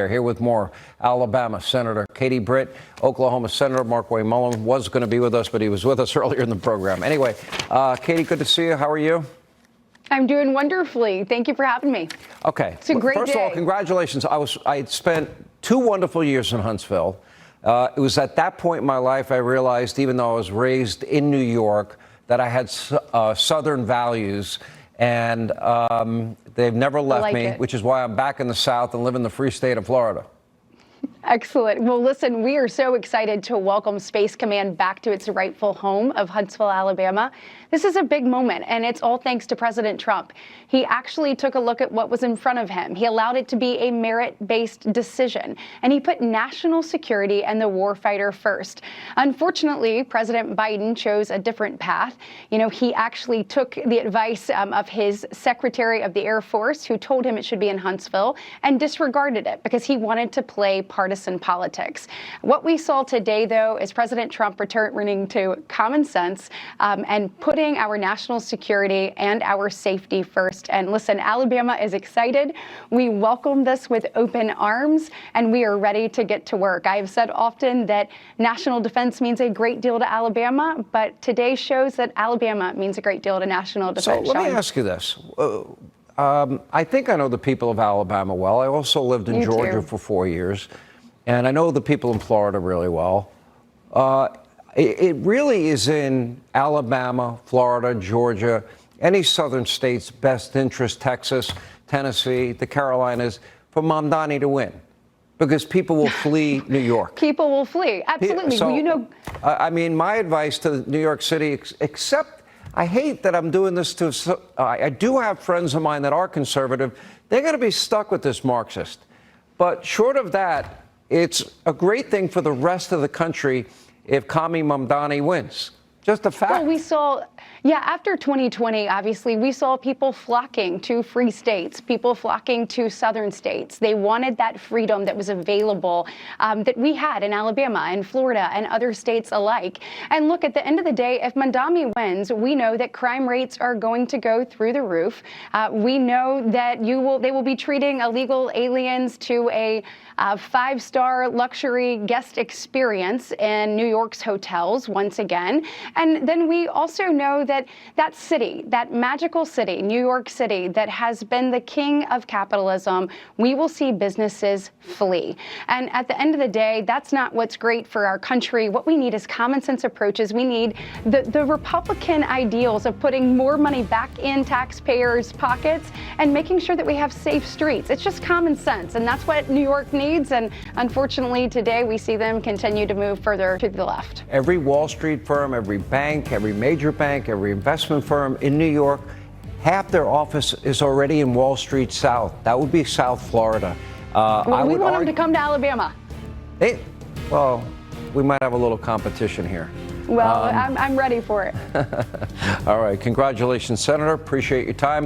Here with more. Alabama Senator Katie Britt, Oklahoma Senator Mark Wayne Mullen was going to be with us, but he was with us earlier in the program. Anyway, Katie, good to see you. How are you? I'm doing wonderfully. Thank you for having me. Okay. It's a great day. First of all, congratulations. I spent 2 wonderful years in Huntsville. It was at that point in my life I realized, even though I was raised in New York, that I had Southern values. And they've never left me, which is why I'm back in the South and live in the free state of Florida. Excellent. Well, listen, we are so excited to welcome Space Command back to its rightful home of Huntsville, Alabama. This is a big moment, and it's all thanks to President Trump. He actually took a look at what was in front of him. He allowed it to be a merit-based decision, and he put national security and the warfighter first. Unfortunately, President Biden chose a different path. You know, he actually took the advice of his Secretary of the Air Force, who told him it should be in Huntsville, and disregarded it because he wanted to play partisan politics. What we saw today, though, is President Trump returning to common sense and putting our national security and our safety first. And listen, Alabama is excited. We welcome this with open arms, and we are ready to get to work. I have said often that national defense means a great deal to Alabama, but today shows that Alabama means a great deal to national defense. So let me ask you this. I think I know the people of Alabama well. I also lived in Georgia for 4 years, and I know the people in Florida really well. It really is in Alabama, Florida, Georgia, any southern state's best interest, Texas, Tennessee, the Carolinas, for Mamdani to win, because people will flee New York. People will flee. Absolutely. So, well, you know, I mean, my advice to New York City, except I hate that I'm doing this to, I do have friends of mine that are conservative. They're going to be stuck with this Marxist. But short of that, it's a great thing for the rest of the country if Kami Mamdani wins. Just a fact. Well, we saw, after 2020, obviously, we saw people flocking to free states, people flocking to southern states. They wanted that freedom that was available that we had in Alabama and Florida and other states alike. And look, at the end of the day, if Mamdani wins, we know that crime rates are going to go through the roof. We know that they will be treating illegal aliens to a 5-star luxury guest experience in New York's hotels once again. And then we also know that that city, that magical city, New York City, that has been the king of capitalism, we will see businesses flee. And at the end of the day, that's not what's great for our country. What we need is common sense approaches. We need the Republican ideals of putting more money back in taxpayers' pockets and making sure that we have safe streets. It's just common sense, and that's what New York needs. And unfortunately, today we see them continue to move further to the left. Every Wall Street firm, every bank, every major bank, every investment firm in New York, half their office is already in Wall Street South. That would be South Florida. Well, we want them to come to Alabama. Well, we might have a little competition here. Well, I'm ready for it. All right. Congratulations, Senator. Appreciate your time.